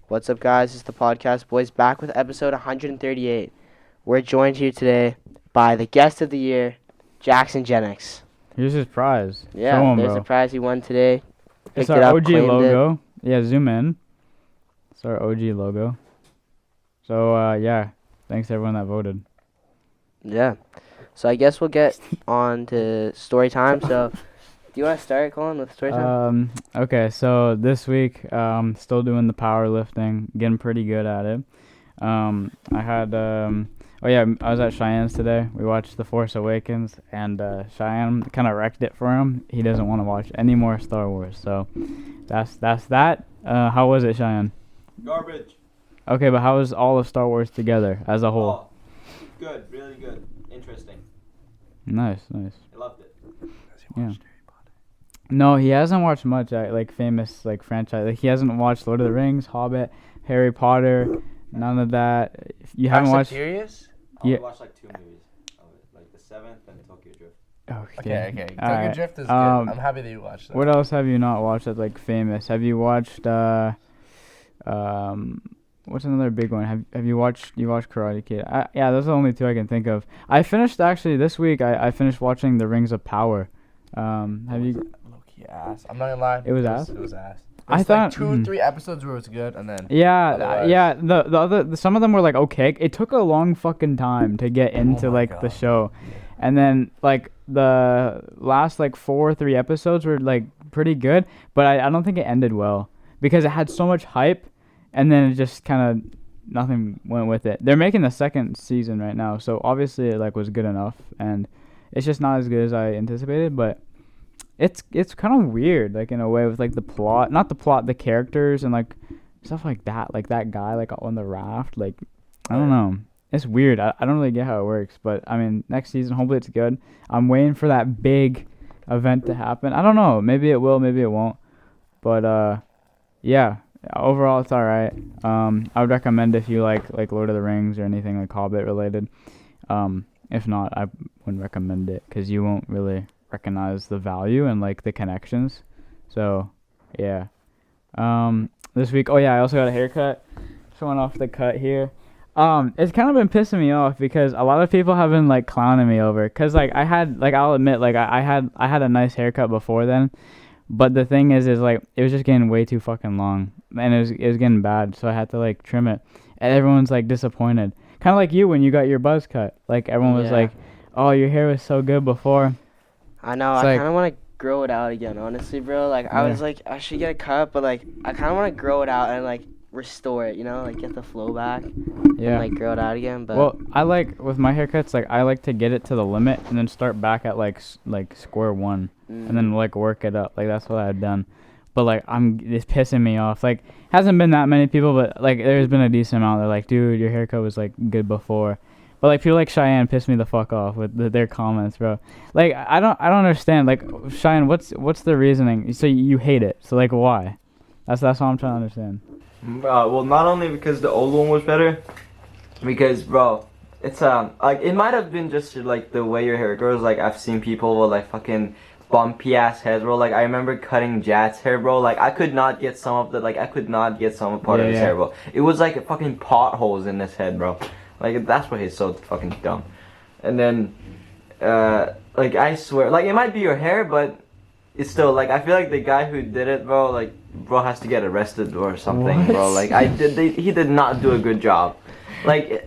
What's up, guys? It's the Podcast Boys back with episode 138. We're joined here today by the guest of the year, Jaxon JENNEX. Here's his prize. Yeah, Show him, there's bro. a prize he won today. It's Picked our it up, OG claimed logo. Yeah, zoom in. It's our OG logo. So, yeah. Thanks to everyone that voted. Yeah. So I guess we'll get on to story time. So, do you want to start, Colin, with story time? Okay, so this week, still doing the powerlifting, getting pretty good at it. I had, I was at Shayan's today. We watched The Force Awakens, and Shayan kind of wrecked it for him. He doesn't want to watch any more Star Wars, so that's that. How was it, Shayan? Garbage. Okay, but how was all of Star Wars together as a whole? Good, really good, interesting. Nice. I loved it. Yeah. No, he hasn't watched much famous franchise. Like, he hasn't watched Lord of the Rings, Hobbit, Harry Potter, none of that. You haven't watched? Furious? I Yeah. only watched like 2 movies of it, like the 7th and Tokyo Drift. Okay. All Tokyo right. Drift is good. Um, I'm happy that you watched that. What else have you not watched that's famous? Have you watched what's another big one? Have you watched Karate Kid? Yeah, those are the only two I can think of. I finished actually this week. I finished watching The Rings of Power. Have you? Low-key ass. I'm not gonna lie. It was ass? It was ass. I There's thought- like 2 or 3 episodes where it was good, and then Yeah, yeah. The other some of them were okay. It took a long fucking time to get into my the God. show, and then the last 4 or 3 episodes were pretty good, but I don't think it ended well because it had so much hype, and then it just kind of nothing went with it. They're making the second season right now, so obviously it was good enough, and it's just not as good as I anticipated, but. It's kind of weird, in a way, with the plot, not the plot, the characters and stuff like that, that guy on the raft, I don't know, it's weird. I don't really get how it works, but I mean, next season hopefully it's good. I'm waiting for that big event to happen. I don't know, maybe it will, maybe it won't, but yeah, overall it's all right. I would recommend if you like Lord of the Rings or anything Hobbit related. If not, I wouldn't recommend it because you won't really recognize the value and the connections. So yeah. This week, I also got a haircut. Showing off the cut here. It's kind of been pissing me off because a lot of people have been clowning me over because I had I'll admit I had a nice haircut before then, but the thing is it was just getting way too fucking long and it was getting bad, so I had to trim it, and everyone's disappointed, kind of like you when you got your buzz cut. Everyone was Yeah. oh, your hair was so good before. I know. It's I kind of want to grow it out again, honestly, bro. I was I should get a cut, but I kind of want to grow it out and restore it, get the flow back. Yeah. And grow it out again. But Well, I with my haircuts, I like to get it to the limit and then start back at square one and then work it up. That's what I've done. But it's pissing me off. Hasn't been that many people, but there's been a decent amount. They're dude, your haircut was good before. But people like Shayan piss me the fuck off with their comments, bro. I don't understand. Shayan, what's the reasoning? So you hate it. So why? That's what I'm trying to understand. Well, not only because the old one was better, because bro, it's it might have been just the way your hair grows. I've seen people with fucking bumpy ass heads, bro. I remember cutting Jat's hair, bro. I could not get some of I could not get some part of his hair, bro. It was fucking potholes in his head, bro. That's why he's so fucking dumb. And then, I swear, it might be your hair, but it's still, I feel the guy who did it, bro, bro has to get arrested or something, What? bro. He did not do a good job. I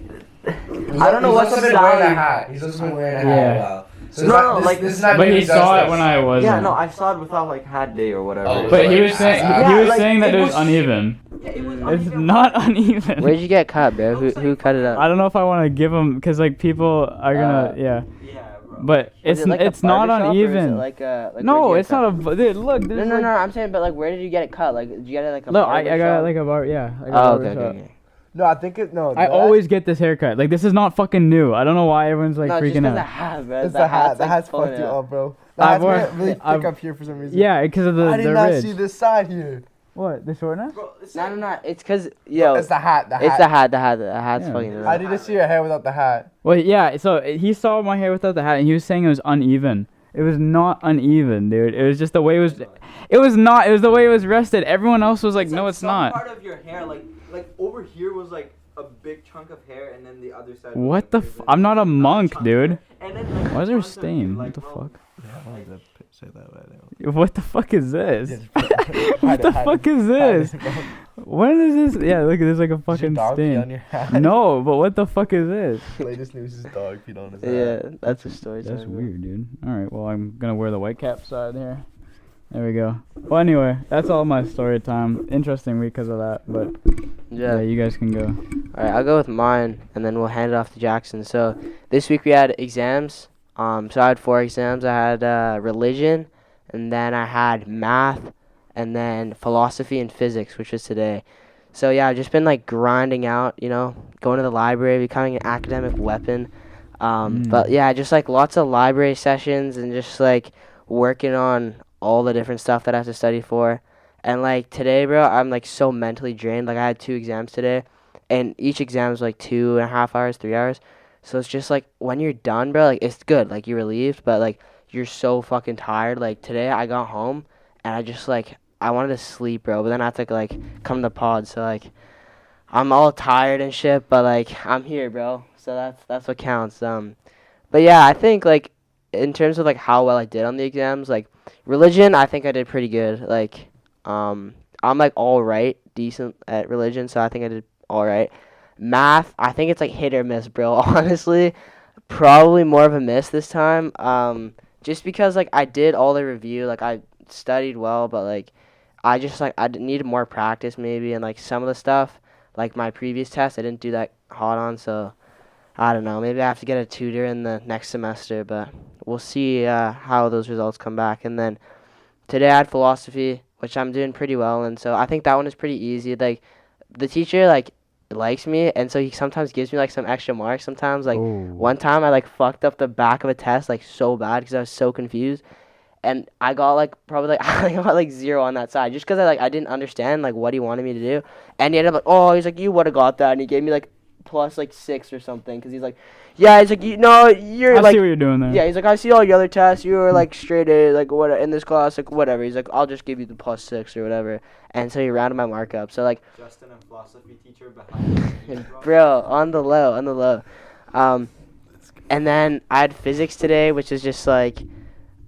don't know what's He's also been wearing a hat. He's also been wearing a hat Yeah. a while. So No, this is not But maybe he does saw it this. when I wasn't. Yeah, no, I saw it without, hat day or whatever. Oh, But he Like, was saying yeah, he was saying that it it was was- uneven. Yeah, it was It's uneven. not uneven. where'd you get cut, bro? Who cut it up? I don't know if I want to give him because people are gonna yeah. Yeah, bro. But Was it's it a it's not barber shop, or is it uneven. where'd No, you get it's cut? not a. Dude, look. No, There's no, no. I'm saying, but where did you get it cut? Did you get it a No, barber I got shop? a bar. Yeah. I got a Oh, barber okay, shop. okay. No, I think it. No, I always get this haircut. This is not fucking new. I don't know why everyone's No, it's just freaking 'cause the out. hat, bro. It's the hat. The hat's pulling fucked it you up. up, bro. The I've hat's worn- really thick I've- up here for some reason. Yeah, because of the I did the not ridge. see this side here. What, the shortness? Bro, it's No, no, no. It's 'cause It's the hat. The hat. It's the hat. The hat's Yeah. fucking. I need to see your hair without the hat. Well, yeah. So he saw my hair without the hat, and he was saying it was uneven. It was not uneven, dude. It was just the way it was. It was not. It was the way it was rested. Everyone else was no, it's some not. part of your hair, like over here was like a big chunk of hair, and then the other side. What the was, like, I'm not a another monk, chunk of dude. hair. And then, like, Why is there a tons of hair, stain? like, What the bro, fuck? Yeah, I wanted to say that way. What the fuck is this? What What the fuck is this? When is this? Yeah, look, there's like a Did your fucking dog pee on stain. your hat? No, but what the fuck is this? Latest news is dog peed on his hat. Yeah, that's a story. That's time, bro. weird, dude. All right, well, I'm gonna wear the white cap side here. There we go. Well, anyway, that's all my story time. Interesting week because of that, but yeah, you guys can go. All right, I'll go with mine, and then we'll hand it off to Jaxon. So this week we had exams. So I had 4 exams. I had religion, and then I had math, and then philosophy and physics, which was today. So yeah, I've just been like grinding out, going to the library, becoming an academic weapon. But yeah, just like lots of library sessions and just like working on all the different stuff that I have to study for. And like today, bro, I'm like so mentally drained. Like I had 2 exams today, and each exam is like 2.5 hours, 3 hours. So it's just like when you're done, bro, like it's good, like you're relieved, but like you're so fucking tired. Like today, I got home and I just like I wanted to sleep, bro. But then I had to like come to the pod, so like I'm all tired and shit. But like I'm here, bro. So that's what counts. But yeah, I think like in terms of like how well I did on the exams, like religion, I think I did pretty good. Like I'm like all right, decent at religion, so I think I did all right. Math, I think it's like hit or miss, bro. Honestly, probably more of a miss this time. Just because like I did all the review, like I studied well, but like I just like needed more practice maybe, and like some of the stuff, like my previous test, I didn't do that hot on, so I don't know. Maybe I have to get a tutor in the next semester, but we'll see how those results come back. And then today I had philosophy, which I'm doing pretty well, and so I think that one is pretty easy. Like the teacher like likes me, and so he sometimes gives me like some extra marks. Sometimes like one time I like fucked up the back of a test like so bad because I was so confused, and I got like probably like I got like 0 on that side just because I didn't understand like what he wanted me to do, and he ended up like, oh, he's like, you would have got that, and he gave me like plus like 6 or something because he's like, yeah, he's like, you're I like, see what you're doing there. yeah, he's like, I see all your other tests, you were like straight A, like what in this class, like whatever. He's like, I'll just give you the plus 6 or whatever, and so he rounded my mark up. So like, Justin, a philosophy teacher behind bro, on the low. And then I had physics today, which is just like,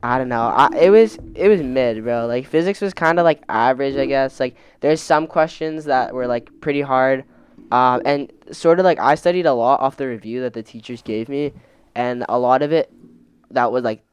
I don't know. It was mid, bro. Like physics was kind of like average, I guess. Like there's some questions that were like pretty hard, and sort of like I studied a lot off the review that the teachers gave me, and a lot of it that was like,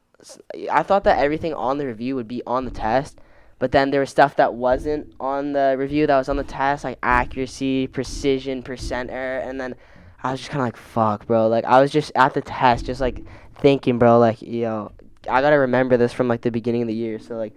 I thought that everything on the review would be on the test, but then there was stuff that wasn't on the review that was on the test, like accuracy, precision, percent error, and then I was just kind of like, fuck, bro. Like I was just at the test, just like thinking, bro, like, yo, I gotta remember this from like the beginning of the year. So like,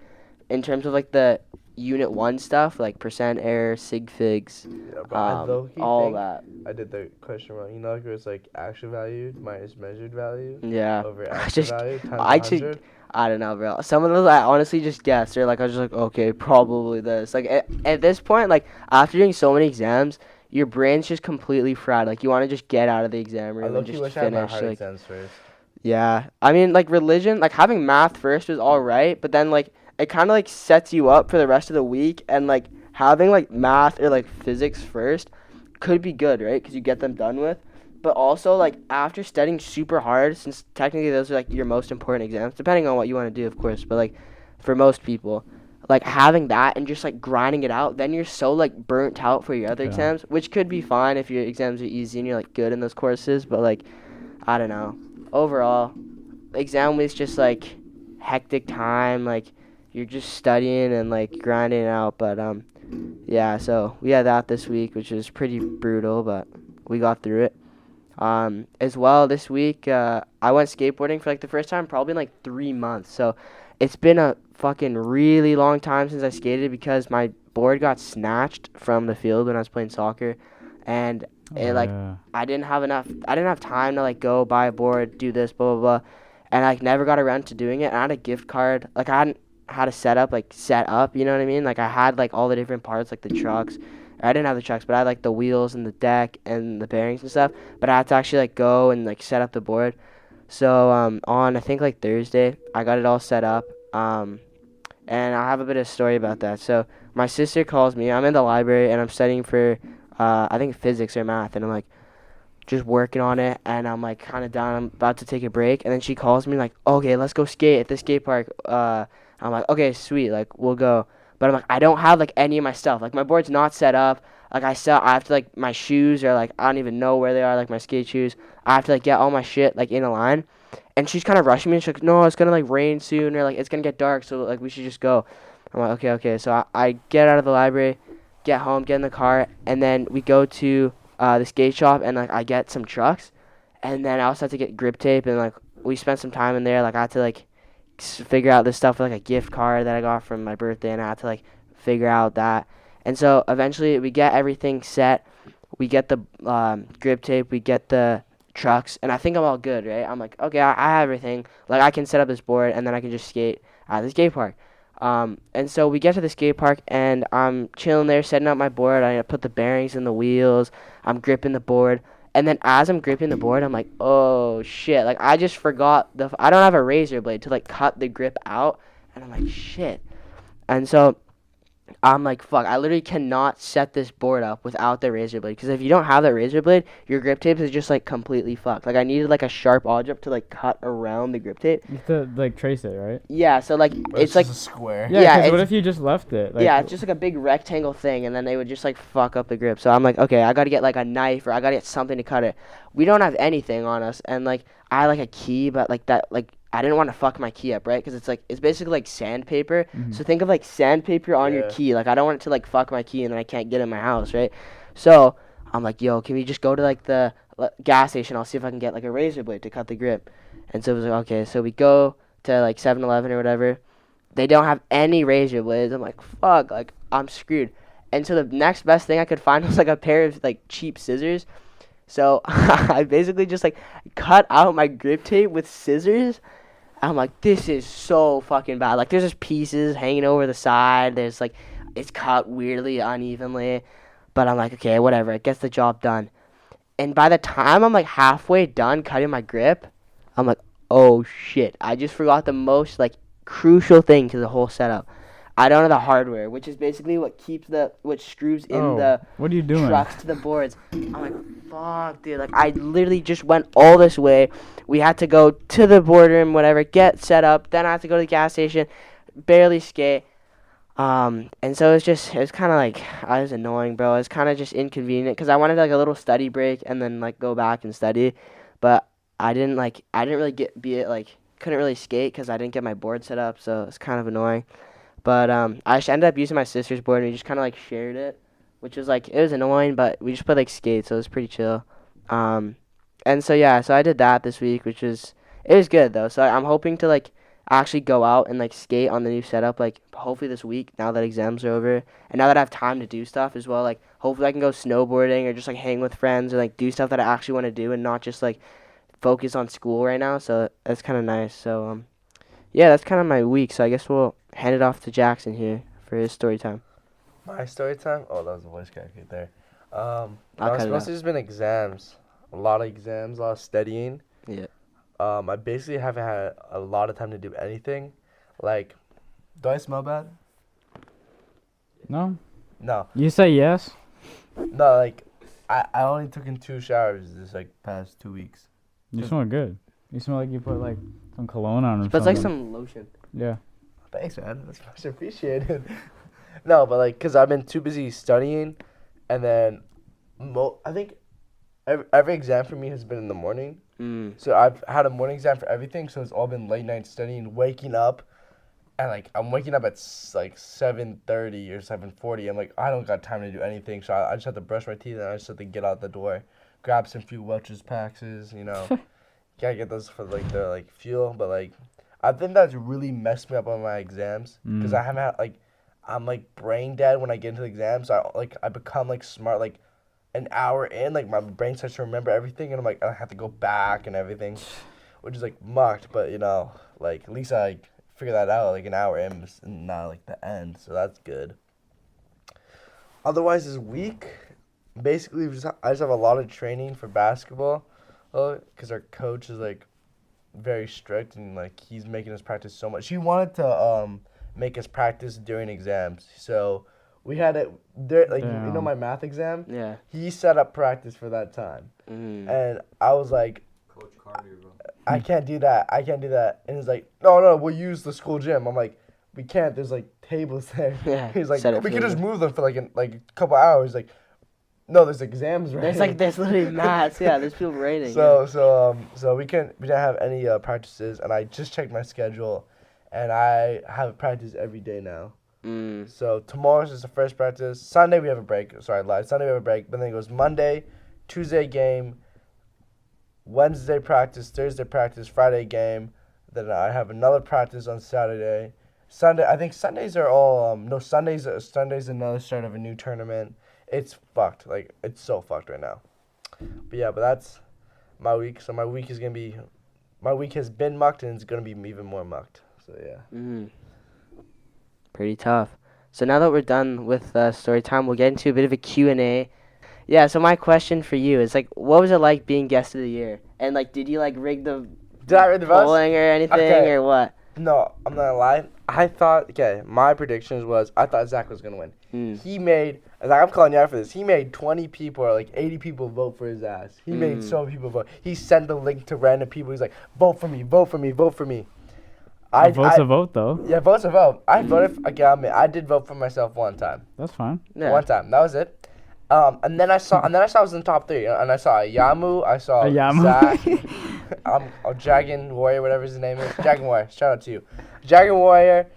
in terms of like the Unit 1 stuff, like percent error, sig figs, Yeah, but I low-key all think that. I did the question wrong. You know, like it was like actual value minus measured value Yeah. over I actual just- value times I just- 100. I don't know, bro. Some of those I honestly just guessed. Or like I was just like, okay, probably this. Like at this point, like after doing so many exams, your brain's just completely fried. Like you want to just get out of the exam I room and low-key just wish I had my finish. hard Like exams first. yeah, I mean like religion, like having math first was all right, but then like it kind of like sets you up for the rest of the week, and like having like math or like physics first could be good, right? Because you get them done with. But also, like, after studying super hard, since technically those are, like, your most important exams, depending on what you want to do, of course, but, like, for most people, like, having that and just, like, grinding it out, then you're so, like, burnt out for your other Yeah. exams, which could be fine if your exams are easy and you're, like, good in those courses, but, like, I don't know. Overall, exam week's just, like, hectic time, like, you're just studying and, like, grinding it out, but, yeah, so we had that this week, which was pretty brutal, but we got through it. As well this week, I went skateboarding for like the first time probably in like 3 months. So it's been a fucking really long time since I skated because my board got snatched from the field when I was playing soccer, and I didn't have time to like go buy a board, do this, blah blah blah, and I like, never got around to doing it. And I had a gift card, like I hadn't had a set up, you know what I mean? Like I had like all the different parts, like the trucks. I didn't have the trucks, but I had like the wheels and the deck and the bearings and stuff. But I had to actually like go and like set up the board. So on I think like Thursday, I got it all set up. And I have a bit of a story about that. So my sister calls me. I'm in the library and I'm studying for I think physics or math, and I'm like just working on it, and I'm like kind of done. I'm about to take a break, and then she calls me like, okay, let's go skate at the skate park. I'm like, okay, sweet, like we'll go. But I'm like, I don't have like any of my stuff. Like my board's not set up. Like I have to like my shoes are like I don't even know where they are. Like my skate shoes. I have to like get all my shit like in a line. And she's kind of rushing me. She's like, no, it's gonna like rain soon, or like it's gonna get dark, so like we should just go. I'm like, okay. So I get out of the library, get home, get in the car, and then we go to the skate shop, and like I get some trucks, and then I also had to get grip tape, and like we spent some time in there. Like I had to like figure out this stuff with like a gift card that I got from my birthday, and I had to like figure out that. And so eventually we get everything set. We get the grip tape, we get the trucks, and I think I'm all good, right? I'm like, okay, I have everything. Like I can set up this board, and then I can just skate at the skate park. And so we get to the skate park, and I'm chilling there, setting up my board. I put the bearings in the wheels. I'm gripping the board. And then as I'm gripping the board, I'm like, oh, shit. Like, I just forgot. I don't have a razor blade to, like, cut the grip out. And I'm like, shit. And so I'm like, fuck, I literally cannot set this board up without the razor blade. Because if you don't have that razor blade, your grip tape is just, like, completely fucked. Like, I needed, like, a sharp object to, like, cut around the grip tape. You have to like trace it, right? Yeah, so, like, But it's like, just a square. Yeah. Yeah, Because what it's- if you just left it? Like, yeah, it's just, like, a big rectangle thing, and then they would just, like, fuck up the grip. So I'm like, okay, I gotta get, like, a knife, or I gotta get something to cut it. We don't have anything on us, and, like, I had, like, a key, but, like, that, like, I didn't want to fuck my key up, right? Because it's, like, it's basically, like, sandpaper. Mhm. So think of, like, sandpaper on your Yeah. key. Like, I don't want it to, like, fuck my key, and then I can't get in my house, right? So I'm like, yo, can we just go to, like, the gas station? I'll see if I can get, like, a razor blade to cut the grip. And so it was like, okay, so we go to, like, 7-Eleven or whatever. They don't have any razor blades. I'm like, fuck, like, I'm screwed. And so the next best thing I could find was, like, a pair of, like, cheap scissors. So I basically just, like, cut out my grip tape with scissors. I'm like, this is so fucking bad. Like, there's just pieces hanging over the side. There's, like, it's cut weirdly unevenly. But I'm like, okay, whatever. It gets the job done. And by the time I'm, like, halfway done cutting my grip, I'm like, oh, shit. I just forgot the most, like, crucial thing to the whole setup. I don't have the hardware, which is basically what screws in the what are you doing? trucks to the boards. I'm like, fuck, dude. Like, I literally just went all this way. We had to go to the boardroom, whatever, get set up. Then I had to go to the gas station, barely skate. And so it was kind of like, I was annoying, bro. It was kind of just inconvenient because I wanted like a little study break and then like go back and study. But I didn't really couldn't really skate because I didn't get my board set up. So it's kind of annoying. But I just ended up using my sister's board, and we just kind of like shared it, which was like, it was annoying, but we just put like skates, so it was pretty chill. And so yeah, so I did that this week, it was good though. So I'm hoping to like actually go out and like skate on the new setup, like hopefully this week now that exams are over, and now that I have time to do stuff as well. Like hopefully I can go snowboarding or just like hang with friends or like do stuff that I actually want to do and not just like focus on school right now. So that's kind of nice. So yeah, that's kind of my week. So I guess we'll hand it off to Jaxon here for his story time. My story time? Oh, that was a voice crack right there. I'll No, cut it's it mostly out. just been exams. A lot of exams, a lot of studying. Yeah. I basically haven't had a lot of time to do anything. Like, do I smell bad? No. No. You say yes. No, like, I only took in 2 showers this, like, past 2 weeks. You smell good. You smell like you put like some cologne on or But it's like something. some lotion. Yeah. Thanks, man. That's much appreciated. No, but, like, because I've been too busy studying, and then I think every exam for me has been in the morning. So I've had a morning exam for everything, so it's all been late night studying, waking up, and like I'm waking up at like 7:30 or 7:40. I'm like, I don't got time to do anything, so I just have to brush my teeth and I just have to get out the door, grab some few Welch's Paxes, you know, gotta get those for like the like fuel. But like, I think that's really messed me up on my exams because I haven't had like, I'm like brain dead when I get into the exams. So I become like smart like an hour in, like my brain starts to remember everything, and I'm like, I have to go back and everything, which is like mucked. But you know, like at least I figure that out like an hour in, but not like the end. So that's good. Otherwise, this week, basically, I just have a lot of training for basketball, because our coach is like very strict and like he's making us practice so much. He wanted to make us practice during exams, so We had it there, like, you know, Damn. my math exam. Yeah. He set up practice for that time, and I was like, Coach Carter, bro. I can't do that. And he's like, no, we'll use the school gym. I'm like, we can't. There's like tables there. Yeah. He's like, set it we for could just you. move them for like a couple hours. Like, no, there's exams, right? There's literally maths. Yeah, there's people rating. So we didn't have any practices, and I just checked my schedule, and I have practice every day now. So tomorrow's is the first practice. Sunday we have a break. Sorry, I lied. Sunday we have a break, but then it goes Monday, Tuesday game, Wednesday practice, Thursday practice, Friday game. Then I have another practice on Saturday. Sunday, I think Sundays are all Sunday's another start of a new tournament. It's fucked. Like, it's so fucked right now. But that's my week. So my week has been mucked, and it's gonna be even more mucked. So yeah. Pretty tough. So now that we're done with story time, we'll get into a bit of a Q&A. Yeah, so my question for you is, like, what was it like being guest of the year? And, like, did you, like, rig the Did I read the votes? polling or anything, Okay. or what? No, I'm not gonna lie. I thought, my predictions was I thought Zach was gonna win. He made, like, I'm calling you out for this. He made 20 people or like 80 people vote for his ass. He made so many people vote. He sent the link to random people. He's like, vote for me, vote for me, vote for me. A vote's a vote, though. Yeah, vote's a vote. I voted. I did vote for myself one time. That's fine. Yeah. One time. That was it. And then I saw I was in the top 3, and I saw Yamu. I saw Zach. Dragon Warrior, whatever his name is. Dragon Warrior. Shout out to you. Dragon Warrior,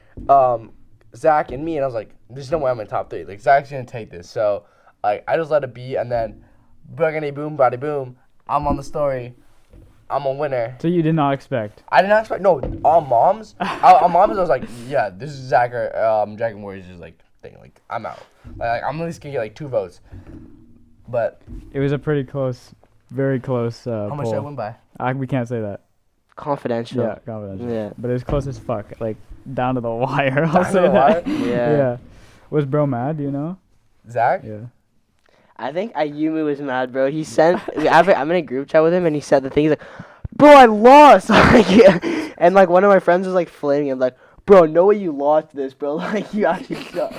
Zach, and me. And I was like, there's no way I'm in top 3. Like, Zach's gonna take this. So, like, I just let it be. And then, boogity boom, body boom. I'm on the story. I'm a winner. So you did not expect. I did not expect. No, on moms. On moms, I was like, yeah, this is Zach or Dragon Warrior's just like thing. Like, I'm out. Like, I'm at least gonna get like 2 votes. But It was a pretty close, very close how much poll. did I win by? We can't say that. Confidential. Yeah, confidential. Yeah. But it was close as fuck. Like, down to the wire. I'll Down to say the that. wire? Yeah. Was bro mad, do you know? Zach? Yeah. I think Ayumi was mad, bro. He sent. I'm in a group chat with him, and he said the thing. He's like, "Bro, I lost." And like one of my friends was like flaming him, like, "Bro, no way you lost this, bro. Like you actually suck."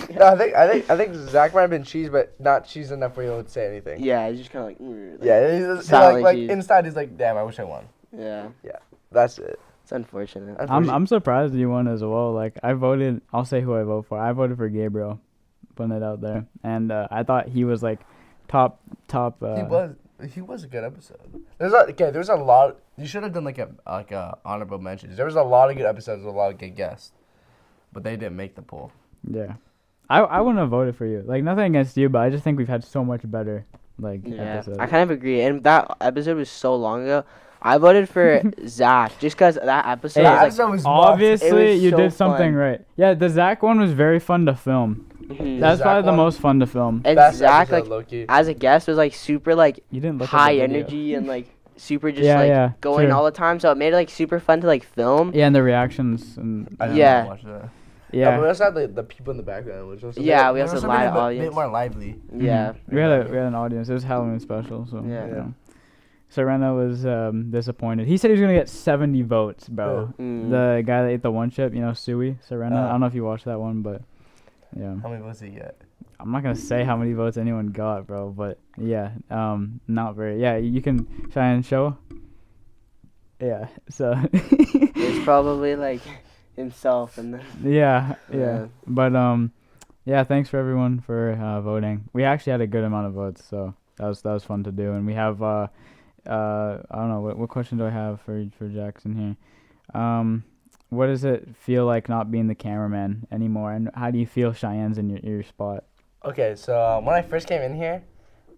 No, I think Zach might have been cheese, but not cheese enough where he would say anything. Yeah, he's just kind of like. Yeah, he's like silent cheese. inside he's like, damn, I wish I won. Yeah. That's it. It's unfortunate. I'm surprised you won as well. Like, I voted. I'll say who I vote for. I voted for Gabriel, putting it out there, and I thought he was like top. He was a good episode. There's a lot. You should have done like a honorable mentions. There was a lot of good episodes with a lot of good guests, but they didn't make the poll. Yeah, I wouldn't have voted for you. Like, nothing against you, but I just think we've had so much better episodes. I kind of agree. And that episode was so long ago. I voted for Zach just because that episode was obviously you so did something fun. right. Yeah, the Zach one was very fun to film. That's Zach probably the one? most fun to film. And Best Zach, episode, like, low-key. as a guest, was like super like You didn't look high at the video. energy and like super just going true. all the time. So it made it like super fun to like film. Yeah, and the reactions and I didn't Yeah. watch that. yeah. But we also had the people in the background, which was Yeah, we also made it live a audience. bit more lively. Yeah. We had an audience. It was Halloween special, so Yeah. you know. Serena was disappointed. He said he was gonna get 70 votes, bro. Yeah. The guy that ate the one chip, Sui Serena. I don't know if you watched that one, but yeah. How many votes did he get? I'm not gonna say how many votes anyone got, bro, but yeah, not very. Yeah, you can try and show. Yeah, so. It's probably like himself and then. Yeah. But yeah, thanks for everyone for voting. We actually had a good amount of votes, so that was fun to do. And we have I don't know what question do I have for Jaxon here. What does it feel like not being the cameraman anymore, and how do you feel Shayan's in your spot? Okay, so when I first came in here,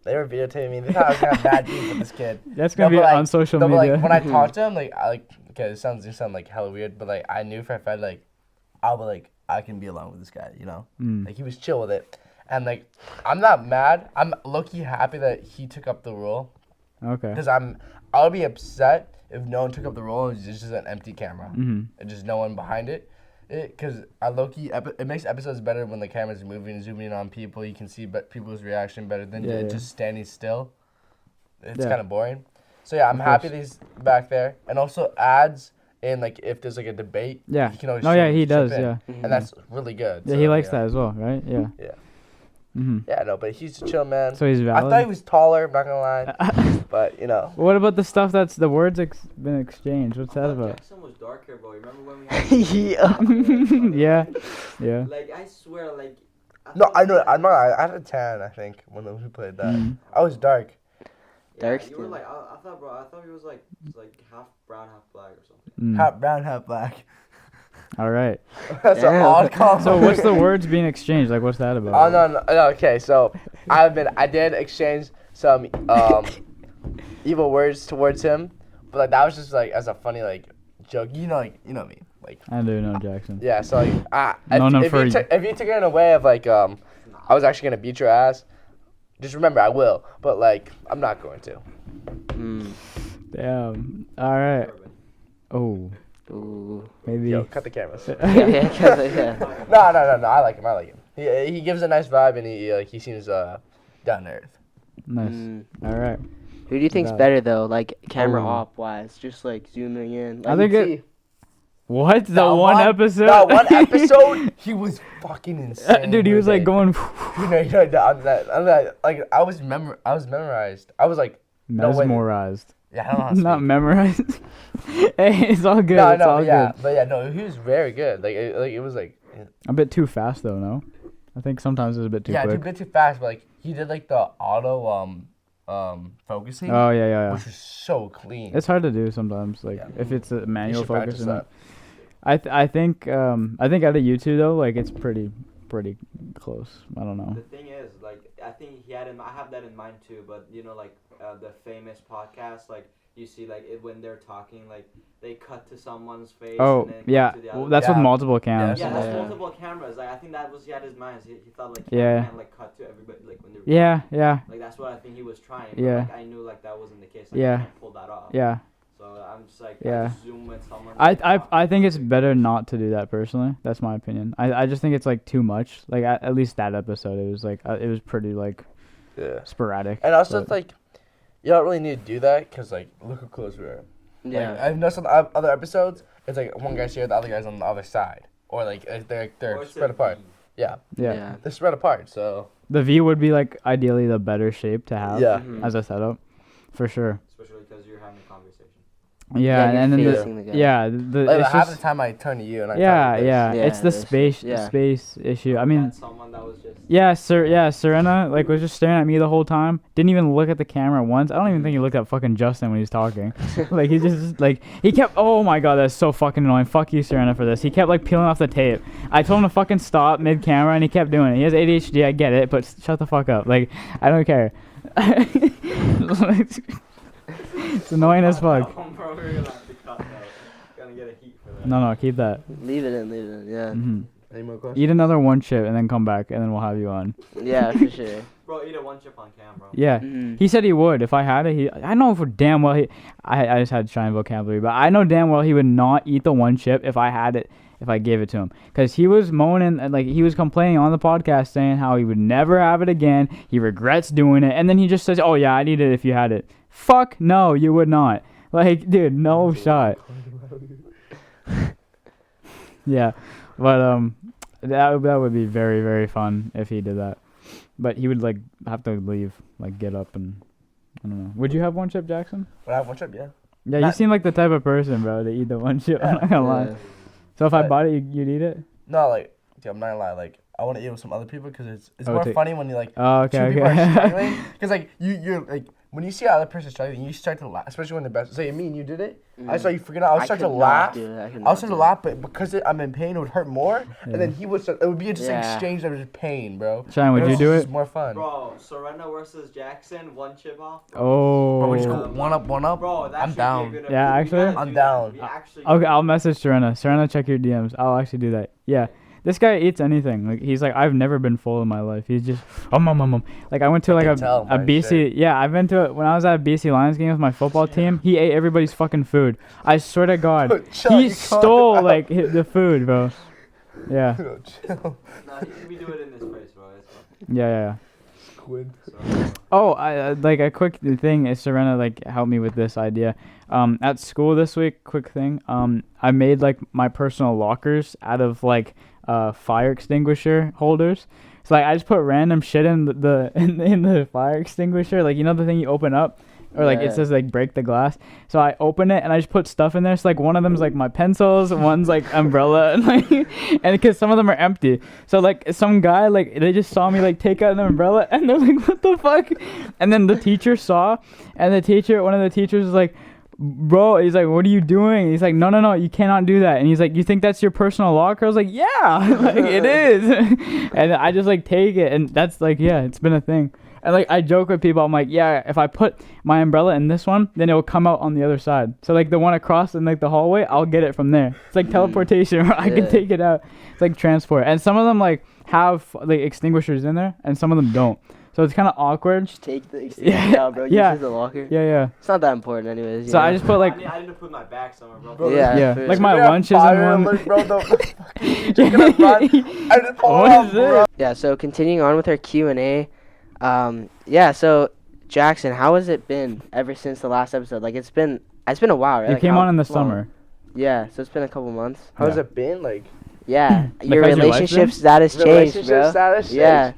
they were videotaping me. They thought I was gonna have bad beef with this kid. That's gonna be on social But media. like when I talked to him, okay, this sounds like hella weird, but like I knew for a fact I can be along with this guy, Like he was chill with it, and like I'm not mad. I'm low-key happy that he took up the role. Okay. Because I'll be upset if no one took up the role and it's just an empty camera and just no one behind it. Because it makes episodes better when the camera's moving, zooming in on people. You can see people's reaction better than just standing still. It's kind of boring. So yeah, I'm happy that he's back there. And also ads and like if there's like a debate, Yeah. he can always. Oh yeah, he chip does. in. Yeah. Mhm. And that's really good. Yeah, so, he likes that as well, right? Yeah. Yeah. Mhm. Yeah, no, but he's a chill man. So he's I thought he valid. was taller. I'm not gonna lie, but you know. What about the stuff that's the words been exchanged? What's that about? Jaxon was darker, bro. Remember when we had Yeah. Yeah. Like, I swear, like... No, I know. I'm not. I had a tan. I think when we played that, Mhm. I was dark. Dark You were skin. like, I thought, bro, I thought he was like half brown, half black or something. Mm. Half brown, half black. All right. That's an Damn. odd combo. So what's the words being exchanged? Like, what's that about? Oh no. Okay, so I did exchange some evil words towards him, but like that was just like as a funny like joke. You know me. Like I do know Jaxon. yeah. So like Known him if for- you if you took it in a way of like I was actually gonna beat your ass, just remember I will. But like I'm not going to. Mm. Damn. All right. Oh, Ooh. maybe. Yo, cut the cameras. Yeah, yeah. No. I like him. He gives a nice vibe and he seems down to earth. Nice. Mm. All right. Who do you think's That- better though? Like camera Oh. op wise, just like zooming in. Like, I think you it- see- What? The That one episode? That one episode, he was fucking insane. Dude, he was like going on that, like I was memorized. I was like, no way. mesmerized. Yeah, I don't know how to Not speak. memorized. Hey, it's all good. No, it's all yeah, good. but yeah, no, he was very good. Like it was like, A bit too fast though, no? I think sometimes it's a bit too yeah, it's a quick. bit too fast. But like he did like the auto focusing, Oh yeah. which was so clean. It's hard to do sometimes, like Yeah. if it's a You manual should focus. practice Or that. not. I think out of you two though, like it's pretty close. I don't know. The thing is, like, I think I have that in mind too, but you know, like, the famous podcast, like, you see, like, when they're talking, like, they cut to someone's face. Oh and then yeah, cut to the other. well, that's with Yeah. multiple cams. Yeah, that's Yeah. multiple cameras. Like, I think that was, he had his mind. He thought, like, Yeah. can't, like, cut to everybody, like, when they're Yeah. Like, that's what I think he was trying. Yeah. But, like, I knew, like, that wasn't the case. Like, Yeah. I can't pull that off. Yeah. So, I'm just, like, Yeah. I just zoom with someone. I think it's better not to do that personally. That's my opinion. I just think it's like too much. Like at least that episode, it was like it was pretty like Yeah. sporadic. And also, but- it's like, you don't really need to do that because, like, look how close we are. Yeah. Like, I've noticed on the other episodes, it's like one guy's here, the other guy's on the other side. Or, like, they're Or it's spread a apart. V. Yeah. yeah. They're spread apart, so. The V would be like ideally the better shape to have Yeah. Mhm. as a setup, for sure. Especially because you're having a conversation. Yeah, you're and then facing the guy. Like, it's half just the time I turn to you and I yeah, turn to this. yeah, Yeah, it's the this- space yeah. space issue. I mean, That's someone that was just. Serena like was just staring at me the whole time. Didn't even look at the camera once. I don't even think he looked at fucking Justin when he was talking. Like he just like he kept. Oh my god, that's so fucking annoying. Fuck you, Serena, for this. He kept like peeling off the tape. I told him to fucking stop mid camera, and he kept doing it. He has ADHD. I get it, but shut the fuck up. Like I don't care. It's annoying as fuck. Bro, we're gonna have to cut that. Gonna get a heat for that. No, keep that. Leave it in. Yeah. Hmm. Any more questions? Eat another one chip and then come back, and then we'll have you on. Yeah, for sure. Bro, eat a one chip on camera. Yeah. Mhm. He said he would if I had it. I know for damn well I just had Shayan vocabulary, but I know damn well he would not eat the one chip if I had it, if I gave it to him. Because he was moaning, and like he was complaining on the podcast saying how he would never have it again. He regrets doing it. And then he just says, oh yeah, I'd eat it if you had it. Fuck no, you would not. Like, dude, no shot. Yeah. But that would be very, very fun if he did that. But he would like have to leave, like get up and I don't know. Would you have one chip, Jaxon? Would I have one chip? Yeah. Yeah, you Not- seem like the type of person, bro, to eat the one chip. I'm not gonna lie. Yeah. So if I But- bought it, you'd eat it? No, like, dude, I'm not gonna lie. Like, I want to eat with some other people because it's Oh, more take- funny when you like Oh, okay, two people are okay. struggling. Because like you're like when you see another person struggling, you start to laugh, especially when the best. Say me and you did it. I saw you freaking out. I was I starting could to not laugh. do it. I could I not was starting do to it. laugh, but because I'm in pain, it would hurt more. Yeah. And then he would start. It would be just an Yeah. exchange of just pain, bro. Shayan, would It you was do just it? more fun. Bro, Serena versus Jaxon, one chip off. Bro, we just go Oh. one up, one up. Bro, that I'm should down. Be a good Yeah, episode. We actually? gotta I'm do down. that. We actually Okay, gotta I'll do message Serena. Serena, check your DMs. I'll actually do that. Yeah. This guy eats anything. Like he's like I've never been full in my life. He's just Like I went to like can tell a by his BC. shirt. Yeah, I've been to when I was at a BC Lions game with my football team. He ate everybody's fucking food. I swear to God, Chill, he you called stole him out. like the food, bro. Yeah, Chill. Nah, we do it in this place, bro. It's fine. yeah. Squid. Oh, I like a quick thing is Serena like helped me with this idea. At school this week, quick thing. I made like my personal lockers out of like fire extinguisher holders. So like I just put random shit in in the fire extinguisher, like you know the thing you open up, or like it says like break the glass. So I open it and I just put stuff in there. So like one of them's like my pencils, one's like umbrella, and like and because some of them are empty. So like some guy like they just saw me like take out an umbrella and they're like what the fuck, and then the teacher saw, and one of the teachers was like, bro, he's like, what are you doing? He's like, no, you cannot do that. And he's like, you think that's your personal locker? I was like, yeah, like it is. And I just like take it, and that's like, yeah, it's been a thing. And like I joke with people, I'm like, yeah, if I put my umbrella in this one, then it will come out on the other side. So like the one across in like the hallway, I'll get it from there. It's like teleportation where I can take it out. It's like transport. And some of them like have like extinguishers in there, and some of them don't. So it's kind of awkward. Just take the extinguisher out, bro. Yeah. Use the locker. Yeah. It's not that important anyways. So I just put like... I need to put my bag somewhere, bro. Bro, yeah. Like my lunches in one. Bro, what is this? Yeah, so continuing on with our Q&A. Yeah, so Jackson, how has it been ever since the last episode? Like it's been a while, right? You Like, came how on in the long? summer. Yeah, so it's been a couple months. How's it been? Like, Yeah, your how's your life relationship been? status changed, relationship bro. status? Yeah.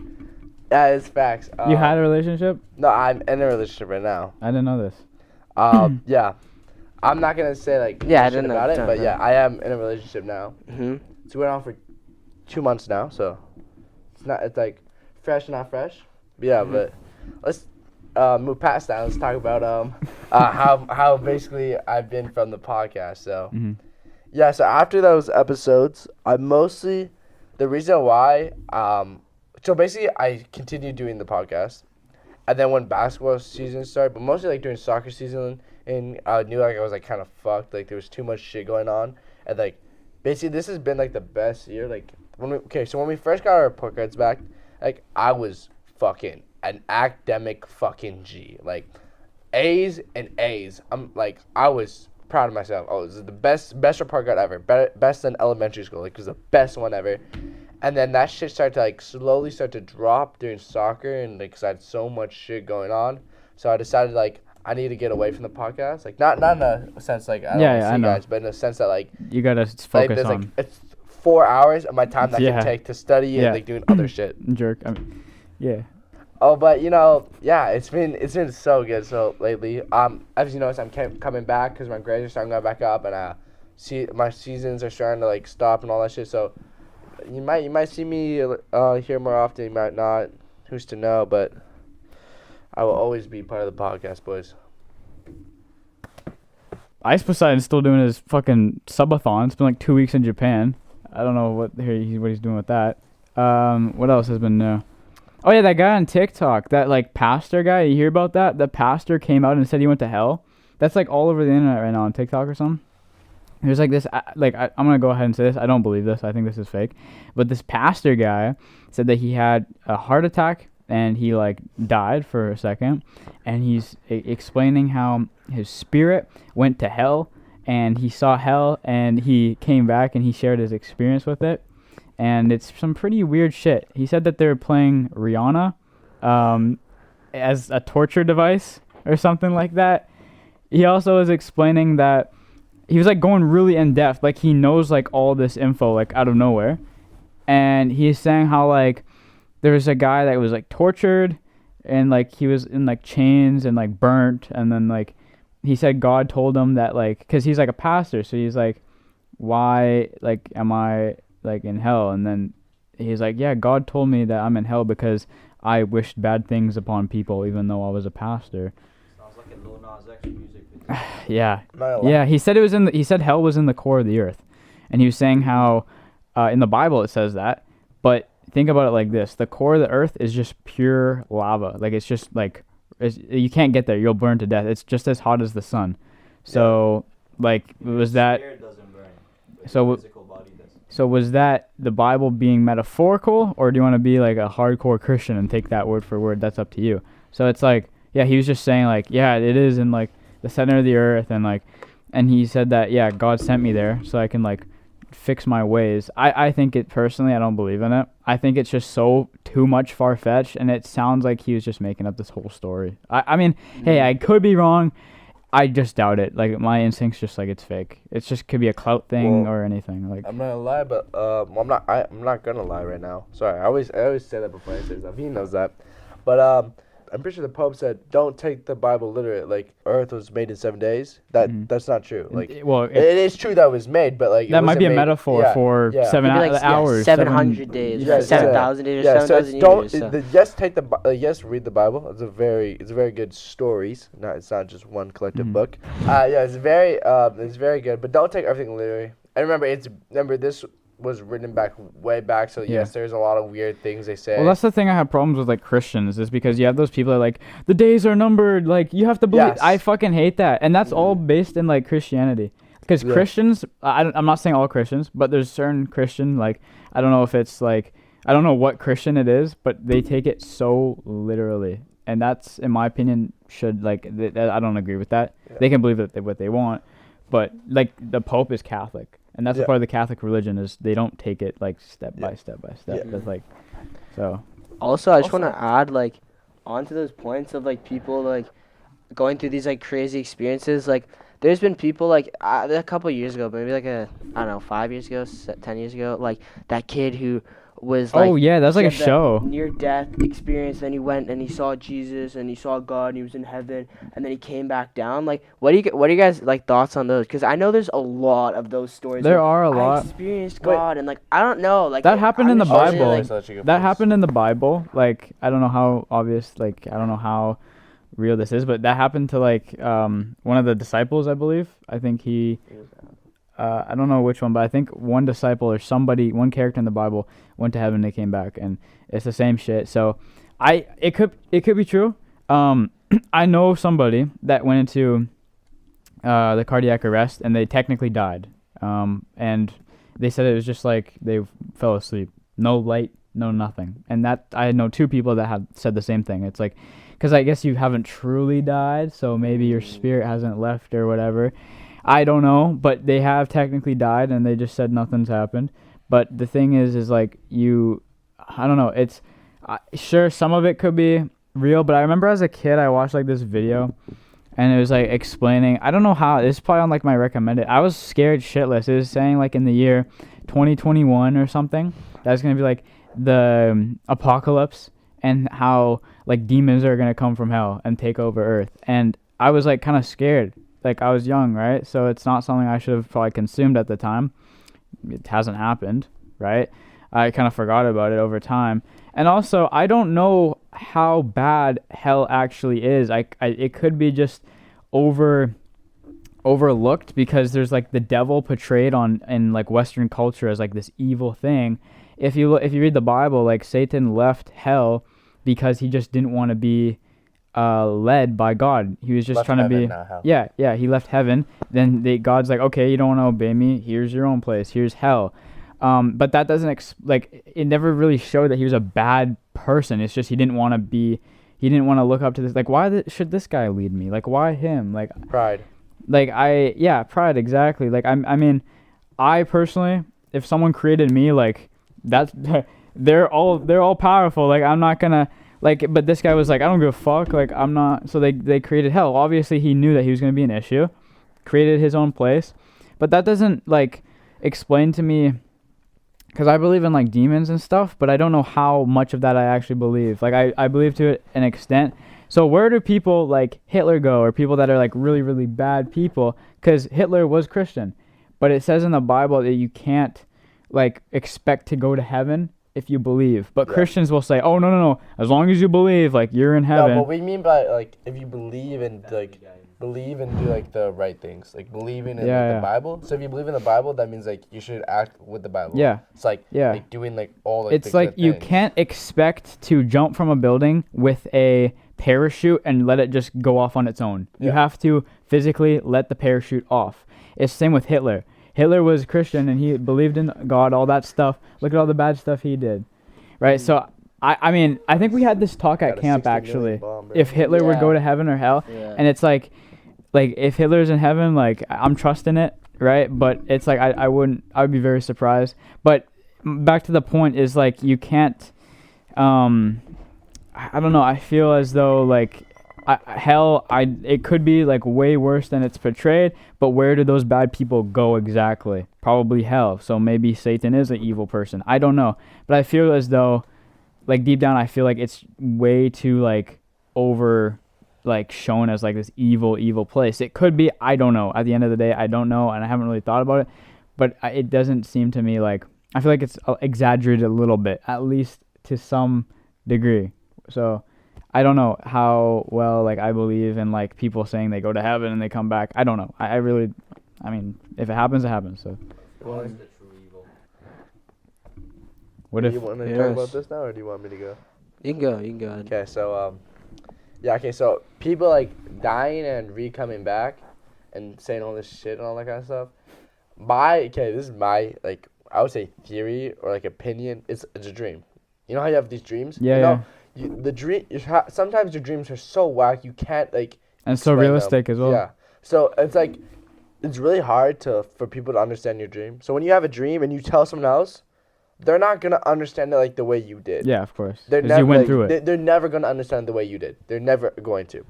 Yeah, it's facts. You had a relationship? No, I'm in a relationship right now. I didn't know this. Yeah. I'm not gonna say like Yeah, I shit didn't know. about it, Don't but know. yeah, I am in a relationship now. Mhm. It's been on for 2 months now, so it's like fresh, not fresh. But yeah, but let's move past that. Let's talk about how basically I've been from the podcast. So yeah, so after those episodes, the reason why so basically I continued doing the podcast, and then when basketball season started, but mostly like during soccer season, and I knew like I was like kind of fucked, like there was too much shit going on, and like basically this has been like the best year. Like when we first got our report cards back, like I was fucking an academic fucking G, like A's and A's. I was proud of myself. Oh, this is the best report card ever, best in elementary school. Like it was the best one ever. And then that shit started to like slowly start to drop during soccer, and like 'cause I had so much shit going on, so I decided like I need to get away from the podcast. Like not in a sense like I don't Yeah, see I know. guys, but in a sense that like You gotta focus there's on like it's 4 hours of my time that I Yeah. can take to study Yeah. and like doing other shit. jerk. I mean, yeah. Oh, but you know, yeah, it's been so good. So lately, as you notice, I'm coming back because my grades are starting to go back up, and see my seasons are starting to like stop and all that shit. So you might see me here more often. You might not. Who's to know? But I will always be part of the podcast, boys. Ice Poseidon's still doing his fucking subathon. It's been like 2 weeks in Japan. I don't know what he's doing with that. What else has been new? Oh yeah, that guy on TikTok, that like pastor guy. You hear about that? The pastor came out and said he went to hell. That's like all over the internet right now on TikTok or something. There's like this, I'm gonna go ahead and say this. I don't believe this. I think this is fake. But this pastor guy said that he had a heart attack and he like died for a second, and he's explaining how his spirit went to hell and he saw hell and he came back and he shared his experience with it. And it's some pretty weird shit. He said that they were playing Rihanna as a torture device or something like that. He also was explaining that he was like going really in depth, like he knows like all this info like out of nowhere. And he's saying how like there was a guy that was like tortured and like he was in like chains and like burnt, and then like he said God told him that like, because he's like a pastor, so he's like, why like am I like in hell? And then he's like, yeah, God told me that I'm in hell because I wished bad things upon people even though I was a pastor. Sounds like a Lil Nas X music video. Yeah, he said hell was in the core of the earth, and he was saying how in the Bible it says that, but think about it like this: the core of the earth is just pure lava. Like it's just like you can't get there; you'll burn to death. It's just as hot as the sun. So like was that? Spirit doesn't burn, but So your physical body does. So was that the Bible being metaphorical, or do you want to be like a hardcore Christian and take that word for word? That's up to you. So it's like, yeah, he was just saying like, yeah, it is in like the center of the earth, and like, and he said that, yeah, God sent me there so I can like fix my ways. I think it personally, I don't believe in it. I think it's just so too much far-fetched, and it sounds like he was just making up this whole story. I mean, hey, I could be wrong. I just doubt it. Like, my instinct's just like it's fake. It's just could be a clout thing or anything. Like, I'm not gonna lie, but I'm not gonna lie right now. Sorry, I always say that before I say stuff. He knows that, but I'm pretty sure the Pope said, "Don't take the Bible literate." Like, Earth was made in 7 days. That's not true. Like, it is true that it was made, but like that might be a metaphor for 7 hours, 700 days, 7,000 days, yeah. 7,000 So years. So. Just take yes, read the Bible. It's very good stories. It's not just one collective book. It's very good, but don't take everything literally. And remember this was written way back, so yes, there's a lot of weird things they say. Well, that's the thing I have problems with, like, Christians, is because you have those people that are like, the days are numbered, like, you have to believe. Yes. I fucking hate that, and that's all based in, like, Christianity. Because Christians, I'm not saying all Christians, but there's certain Christian, like, I don't know if it's, like, I don't know what Christian it is, but they take it so literally. And that's, in my opinion, should, like, I don't agree with that. Yeah. They can believe what they want, but, like, the Pope is Catholic. And that's a part of the Catholic religion, is they don't take it, like, step by step by step. Yeah. That's, like, so. Also, I just want to add, like, onto those points of, like, people, like, going through these, like, crazy experiences. Like, there's been people, like, a couple years ago, maybe, like, I don't know, 5 years ago, 10 years ago, like, that kid who was, like... Oh, yeah, that's, like, a show. Near-death experience, then he went and he saw Jesus, and he saw God, and he was in heaven, and then he came back down. Like, what are you guys, like, thoughts on those? Because I know there's a lot of those stories. There are a lot. I experienced God, and, like, I don't know. Like, that happened in the Bible. Like, that happened in the Bible. Like, I don't know how obvious, like, I don't know how real this is, but that happened to, like, one of the disciples, I believe. I think he... I don't know which one, but I think one disciple or somebody, one character in the Bible went to heaven and they came back, and it's the same shit. So, it could be true. I know somebody that went into the cardiac arrest and they technically died. And they said it was just like they fell asleep, no light, no nothing. And that I know 2 people that have said the same thing. It's like, because I guess you haven't truly died, so maybe your spirit hasn't left or whatever. I don't know, but they have technically died, and they just said nothing's happened. But the thing is like, I don't know, it's, sure, some of it could be real, but I remember as a kid, I watched, like, this video, and it was, like, explaining, I don't know how, this is probably on, like, my recommended, I was scared shitless. It was saying, like, in the year 2021 or something, that's going to be, like, the apocalypse, and how, like, demons are going to come from hell and take over Earth. And I was, like, kind of scared. Like, I was young, right? So it's not something I should have probably consumed at the time. It hasn't happened, right? I kind of forgot about it over time. And also, I don't know how bad hell actually is. It could be just overlooked, because there's, like, the devil portrayed in like Western culture as, like, this evil thing. If you read the Bible, like, Satan left hell because he just didn't want to be led by God. He was just trying to be he left heaven. Then God's like, okay, you don't want to obey me, here's your own place, here's hell. But that doesn't it never really showed that he was a bad person. It's just he didn't want to look up to this, like, why should this guy lead me, like, why him, like, pride, like, pride, exactly. Like, I mean, I personally, if someone created me, like, that's they're all powerful, like, I'm not gonna, like, but this guy was like, I don't give a fuck, like, I'm not. So they created hell. Obviously, he knew that he was going to be an issue, created his own place. But that doesn't, like, explain to me, because I believe in, like, demons and stuff, but I don't know how much of that I actually believe. Like, I believe to an extent. So where do people like Hitler go, or people that are, like, really, really bad people? Because Hitler was Christian. But it says in the Bible that you can't, like, expect to go to heaven if you believe. But Christians will say, oh, no, as long as you believe, like, you're in heaven. No, but we mean by, like, if you believe and, like, believe and do, like, the right things, like, believing in the Bible. So if you believe in the Bible, that means, like, you should act with the Bible. It's like, like, doing, like, all, like, it's like you can't expect to jump from a building with a parachute and let it just go off on its own. You have to physically let the parachute off. It's the same with Hitler. Hitler was Christian, and he believed in God, all that stuff. Look at all the bad stuff he did, right? So, I mean, I think we had this talk at camp, actually. If Hitler would go to heaven or hell, and it's like, if Hitler's in heaven, like, I'm trusting it, right? But it's like, I would be very surprised. But back to the point is, like, you can't, I don't know. I feel as though like it could be like way worse than it's portrayed. But where do those bad people go exactly? Probably hell. So maybe Satan is an evil person. I don't know. But I feel as though, like deep down, I feel like it's way too like over, like shown as like this evil place. It could be. I don't know. At the end of the day, I don't know, and I haven't really thought about it. But it doesn't seem to me like, I feel like it's exaggerated a little bit, at least to some degree. So I don't know how well like I believe in like people saying they go to heaven and they come back. I don't know. I mean, if it happens, it happens. So What is the true evil? what Do if? you want to Yes. talk about this now, or do you want me to go? You can go. You can go ahead. Okay, so so people like dying and coming back and saying all this shit and all that kind of stuff. This is my like I would say theory or like opinion. It's a dream. You know how you have these dreams? Yeah, you know, yeah. sometimes your dreams are so whack you can't like. And so explain them. realistic as well. Yeah. So it's like it's really hard for people to understand your dream. So when you have a dream and you tell someone else, they're not gonna understand it like the way you did. Yeah, of course. They're Because never you went like, through it. They're never gonna understand the way you did. They're never going to,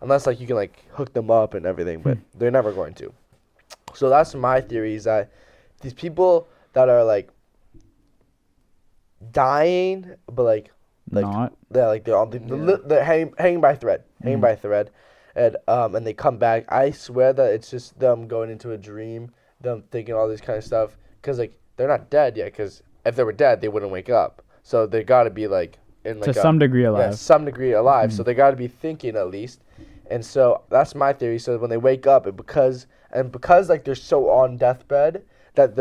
unless like you can like hook them up and everything. But they're never going to. So that's my theory, is that these people that are like dying, but like Not. they're like they're hanging by a thread, and they come back. I swear that it's just them going into a dream, them thinking all this kind of stuff, because like they're not dead yet. Because if they were dead, they wouldn't wake up. So they got to be like in like To some degree alive. Yeah, some degree alive. So they got to be thinking at least. And so that's my theory. So when they wake up, because like they're so on deathbed that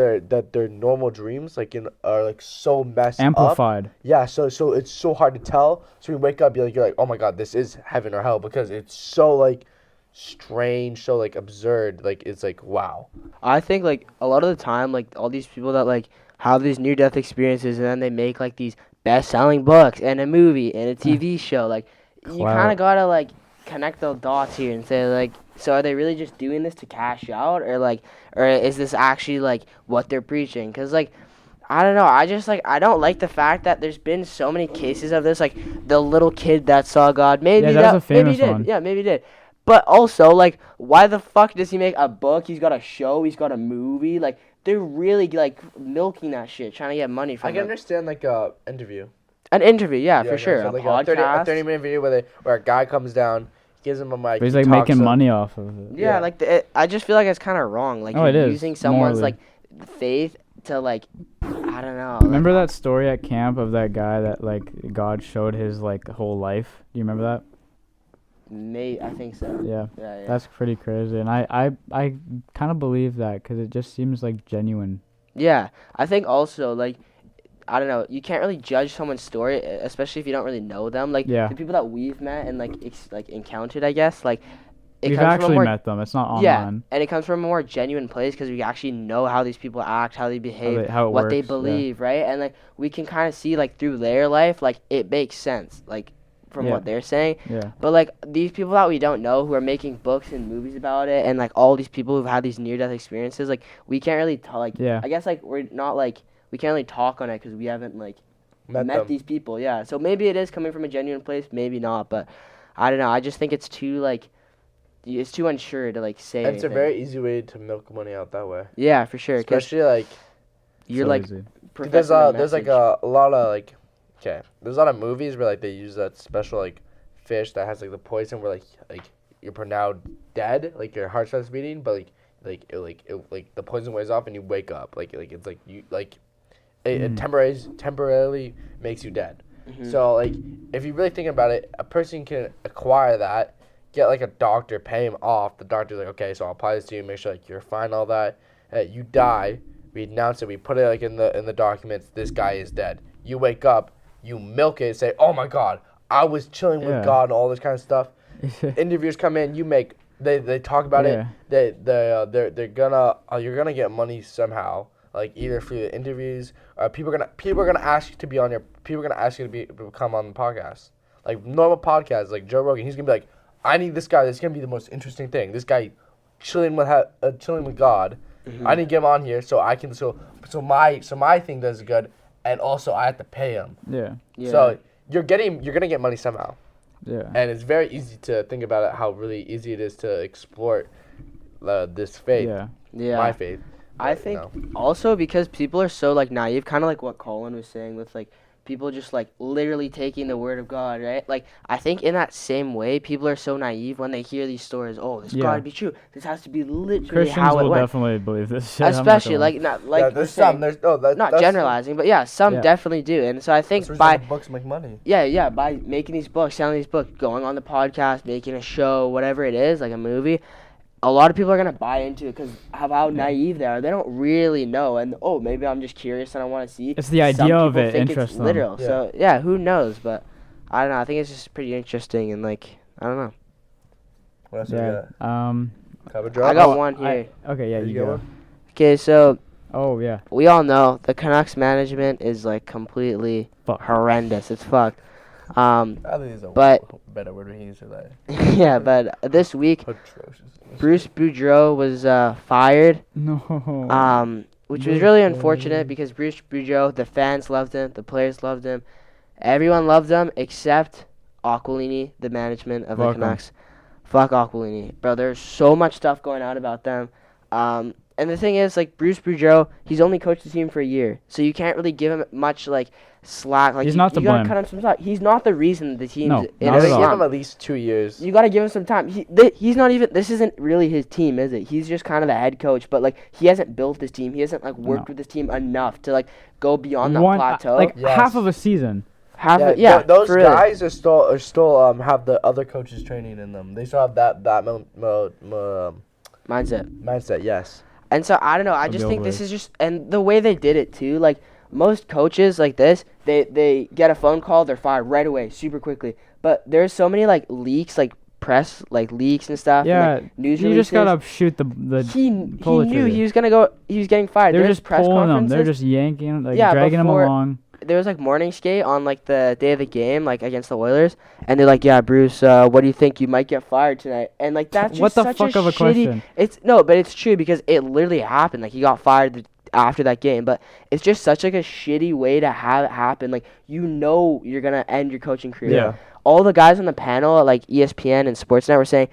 their normal dreams like are like so messed up. Amplified. Yeah, so it's so hard to tell. So when you wake up, you're like, oh my god, this is heaven or hell, because it's so like strange, so like absurd. Like it's like wow. I think like a lot of the time, like all these people that like have these near-death experiences, and then they make like these best-selling books and a movie and a TV show. Like you Clout. kind of gotta like connect the dots here and say like, so are they really just doing this to cash out, or is this actually like what they're preaching? Because like I don't know, I don't like the fact that there's been so many cases of this, like the little kid that saw God. Maybe Yeah, that was a maybe he famous did. one. Yeah, maybe he did. But also, like, why the fuck does he make a book? He's got a show. He's got a movie. Like, they're really like milking that shit, trying to get money from I can it. understand like interview. An interview, yeah, for sure. So A like podcast. a 30-minute video where a guy comes down, gives him a mic. But he's he like talks making some- money off of it. Yeah, Yeah. like I just feel like it's kind of wrong. Like Oh, it you're is, using someone's morally. like faith to like, I don't know. Remember that story at camp of that guy that like God showed his like whole life? Do you remember that? I think so. Yeah. Yeah. That's pretty crazy, and I kind of believe that because it just seems like genuine. Yeah, I think also like, I don't know. You can't really judge someone's story, especially if you don't really know them. Like Yeah. the people that we've met and like encountered, I guess like. It We've comes from a actually more, met them. It's not online. Yeah, and it comes from a more genuine place because we actually know how these people act, how they behave, how it what they works, yeah. believe, right? And like we can kind of see like through their life, like it makes sense, like from Yeah. what they're saying. Yeah. But like these people that we don't know who are making books and movies about it, and like all these people who've had these near-death experiences, like we can't really talk. Yeah. I guess like we can't really talk on it because we haven't like met them. these people. Yeah, so maybe it is coming from a genuine place, maybe not. But I don't know. I just think it's too like. It's too unsure to like say. And it's a anything. very easy way to milk money out that way. Yeah, for sure. 'Cause Especially like you're So like easy. there's professing a there's like message. a lot of like there's a lot of movies where like they use that special like fish that has like the poison where like you're pronounced dead, like your heart starts beating, but like the poison wears off and you wake up, like it's like you like it temporarily makes you dead. Mhm. So like if you really think about it, a person can acquire that, get like a doctor, pay him off. The doctor's like, okay, so I'll apply this to you, make sure like you're fine, all that. You die, we announce it, we put it like in the documents. This guy is dead. You wake up, you milk it, say, oh my god, I was chilling with Yeah. God and all this kind of stuff. Interviewers come in, they talk about Yeah. it. They're gonna you're gonna get money somehow, like either through the interviews or people are gonna ask you to be on your people are gonna ask you to come on the podcast, like normal podcasts, like Joe Rogan. He's gonna be like, I need this guy. This is gonna be the most interesting thing. This guy chilling with God. Mhm. I need to get him on here so I can so my thing does good, and also I have to pay him. Yeah. Yeah. So you're gonna get money somehow. Yeah. And it's very easy to think about it, how really easy it is to exploit this faith. Yeah. Yeah. My faith. I think also because people are so like naive, kind of like what Colin was saying with like people just like literally taking the word of God, right? Like I think in that same way, people are so naive when they hear these stories. Oh, this Yeah. gotta be true. This has to be literally Christians how it will went. definitely believe this shit. Especially like not like yeah, we're there's saying, some. There's no. That, not that's generalizing, but yeah, some Yeah. definitely do. And so I think that's by the books make money. yeah, by making these books, selling these books, going on the podcast, making a show, whatever it is, like a movie, a lot of people are gonna buy into it because of how naive they are. They don't really know, and maybe I'm just curious and I want to see. It's the Some idea of people it think interests it's them. literal. Yeah. So yeah, who knows? But I don't know. I think it's just pretty interesting and like I don't know. What else Yeah. you got? Cover drop. I got one here. Okay. Yeah. You You got go. one? Okay, so Oh yeah. we all know the Canucks management is like completely Fuck. horrendous. It's fucked. I think there's a But- better word we can use for that. Yeah, but this week Atrocious. Bruce Boudreau was fired. No. Which was really unfortunate because Bruce Boudreau, the fans loved him, the players loved him, everyone loved him except Aquilini, the management of the Fuck 'em. Canucks. Fuck Aquilini, bro. There's so much stuff going on about them. And the thing is, like Bruce Boudreau, he's only coached the team for a year, so you can't really give him much like slack. Like He's you, not to you gotta blame. cut him some slack. He's not the reason the team's No, in not a at Give all. him slump. at least 2 years. You gotta give him some time. He's not even. This isn't really his team, is it? He's just kind of the head coach, but like he hasn't built this team. He hasn't like worked No. with this team enough to like go beyond that One plateau. like Yes. half of a season. Those for real. guys are still have the other coaches training in them. They still have that mindset. mindset. Yes. And so I don't know. I Of just the think old this ways. is just and the way they did it too. Like most coaches like this, they get a phone call, they're fired right away, super quickly. But there's so many like leaks, like press like leaks and stuff. Yeah. and, like, news You just releases. gotta shoot the. He pull the knew trigger. he was gonna go. He was getting fired. They're There's just press pulling them. conferences. They're just yanking, like Yeah, dragging them before- along. There was like morning skate on like the day of the game, like against the Oilers, and they're like, "Yeah, Bruce, what do you think? You might get fired tonight." And like that's just What the such fuck a of a shitty. question? It's no, but it's true because it literally happened. Like he got fired after that game, but it's just such like a shitty way to have it happen. Like you know you're gonna end your coaching career. Yeah. All the guys on the panel at like ESPN and Sportsnet were saying,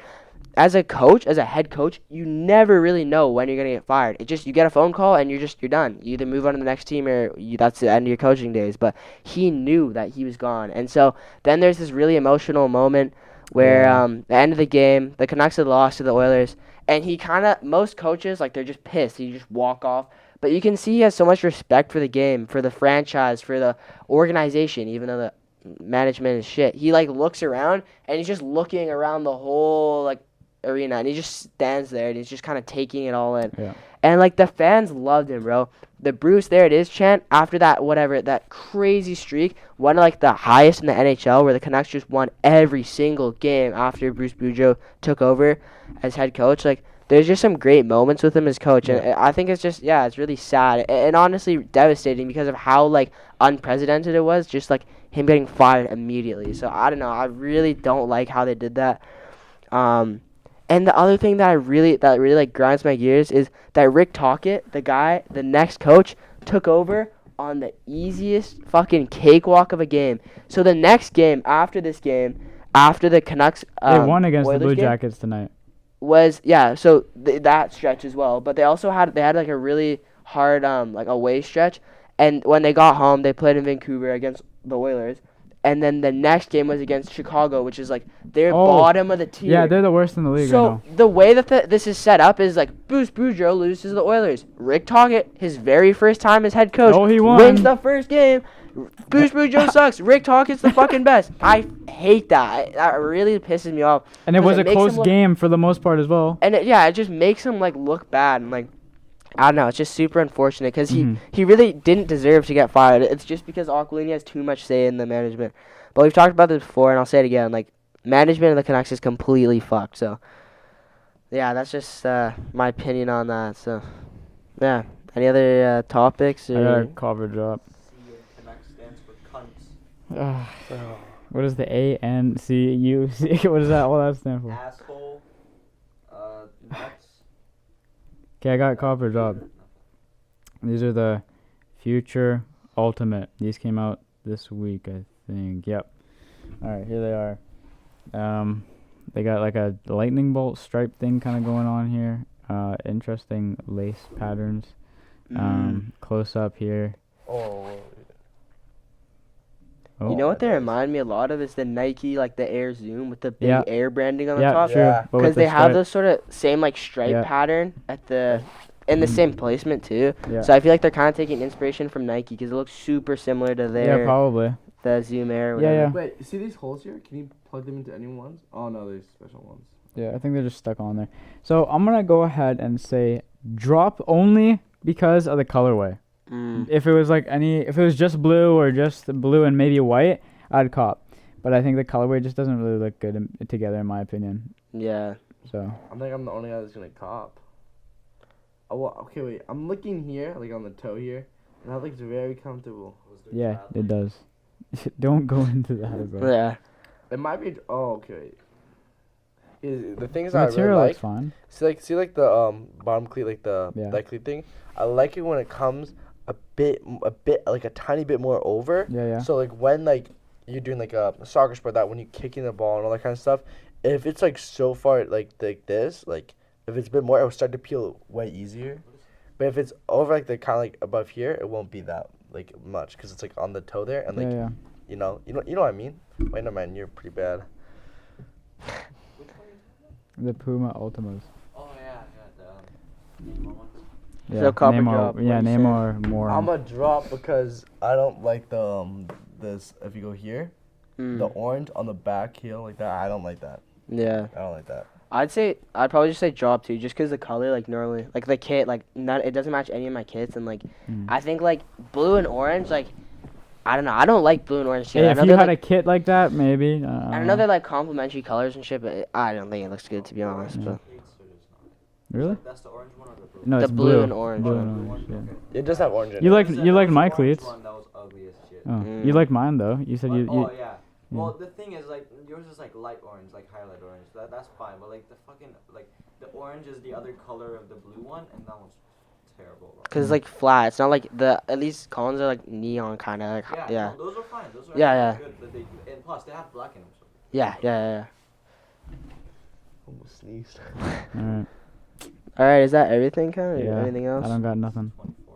as a coach, as a head coach, you never really know when you're gonna get fired. It just you get a phone call and you're done. You either move on to the next team or that's the end of your coaching days. But he knew that he was gone, and so then there's this really emotional moment where the end of the game, the Canucks had lost to the Oilers, and he kind of most coaches like they're just pissed. You just walk off. But you can see he has so much respect for the game, for the franchise, for the organization, even though the management is shit. He like looks around and he's just looking around the whole like arena and he just stands there and he's just kind of taking it all in. Yeah. And like the fans loved him, bro. The Bruce there it is chant after that that crazy streak, one of like the highest in the NHL where the Canucks just won every single game after Bruce Boudreau took over as head coach. Like there's just some great moments with him as coach, and I think it's just it's really sad and honestly devastating because of how like unprecedented it was, just like him getting fired immediately. So I don't know, I really don't like how they did that. And the other thing that really like grinds my gears is that Rick Tocchet, the next coach, took over on the easiest fucking cakewalk of a game. So the next game after this game, after the Canucks They won against the Oilers Blue game, Jackets tonight. was so that stretch as well, but they had like a really hard like away stretch, and when they got home they played in Vancouver against the Oilers, and then the next game was against Chicago, which is like they're bottom of the tier. Yeah, they're the worst in the league So right now. the way that this is set up is like Bruce Boudreau loses to the Oilers. Rick Tocchet, his very first time as head coach, He won. wins the first game. Bruce Boudreau sucks. Rick Tocchet's the fucking best. I hate that. That really pisses me off. And it 'cause was a makes close him look- game for the most part as well. and it just makes him like look bad and like I don't know. It's just super unfortunate because he really didn't deserve to get fired. It's just because Aquilini has too much say in the management. But we've talked about this before, and I'll say it again. Like management of the Canucks is completely fucked. So yeah, that's just my opinion on that. So yeah, any other topics? I Or? got a cover drop. Canucks stands for cunts. What is the ANCUC? What does that all that stand for? Asshole. Nuts. Okay, I got a cover drop. These are the Future Ultimate. These came out this week, I think. Yep. All right, here they are. They got like a lightning bolt stripe thing kind of going on here. Interesting lace patterns. Close up here. Oh. Oh. You know what they remind me a lot of is the Nike, like the Air Zoom with the big Yeah. Air branding on the Yeah, top. true. Yeah. But with Because the they have stripe. those sort of same like stripe Yeah. pattern at the in the same placement too. Yeah. So I feel like they're kind of taking inspiration from Nike because it looks super similar to Yeah, their probably. the Zoom Air. Or Yeah, whatever. yeah. Wait, you see these holes here? Can you plug them into any ones? Oh no, there's special ones. Yeah, I think they're just stuck on there. So I'm gonna go ahead and say drop only because of the colorway. If it was if it was just blue or just blue and maybe white, I'd cop. But I think the colorway just doesn't really look good together, in my opinion. Yeah. So. I think I'm the only guy that's gonna cop. Oh, well, okay, wait. I'm looking here, like on the toe here, and that looks very comfortable. Yeah, it does. Don't go into that, bro. Yeah. It might be. Oh, okay. The things The I really material like. looks fine. See like the bottom cleat, like the Yeah. that cleat thing. I like it when it comes a bit like a tiny bit more over. Yeah, yeah. So like when like you're doing like a soccer sport, that when you're kicking the ball and all that kind of stuff, if it's like so far like this, like if it's a bit more, it will start to peel way easier. But if it's over like the kind of like above here, it won't be that like much because it's like on the toe there and like Yeah, yeah. you know what I mean. Wait, no man, you're pretty bad. The Puma Ultimas. Oh yeah, the Nemo ones. Yeah, So copper name drop, what Yeah, do you name say? or more. I'm a drop because I don't like the this. If you go here, the orange on the back heel like that, I don't like that. Yeah. I don't like that. I'd probably just say drop too, just because the color, like normally, like the kit, like not it doesn't match any of my kits, and like I think like blue and orange, like I don't know, I don't like blue and orange. Hey, I if know you they're, had like, a kit like that, maybe. I know they're like complementary colors and shit, but I don't think it looks good to be honest. But Really? That's the orange one or the blue? No, The it's blue and orange Blue one. and orange, yeah. It does have orange in You it. like my cleats? One that was ugly as shit. Oh, Mm. you like mine though. You said you. Oh yeah. Well, the thing is, like, yours is like light orange, like highlight orange. That's fine. But like the fucking the orange is the other color of the blue one, and that one's terrible. Bro. Cause it's like flat, it's not like at least Collins are like neon kind of like yeah. No, those are fine. Those are Yeah, actually good. But and plus they have black in them. So. Yeah. Almost sneezed. Alright. All right, is that everything, kind of? Yeah. Anything else? I don't got nothing. 24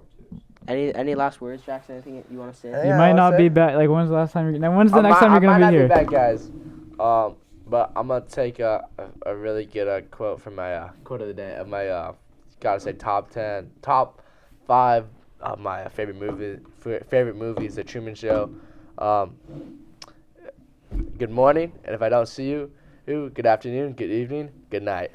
too. Any last words, Jackson? Anything you want to say? Yeah, You might I'll not say- be back. Like, when's the last time? When's the next time I you're might gonna not be here? back, guys. But I'm gonna take a really good quote from my quote of the day. Of my gotta say top 5 of my favorite movies, The Truman Show. Good morning, and if I don't see you, good afternoon, good evening, good night.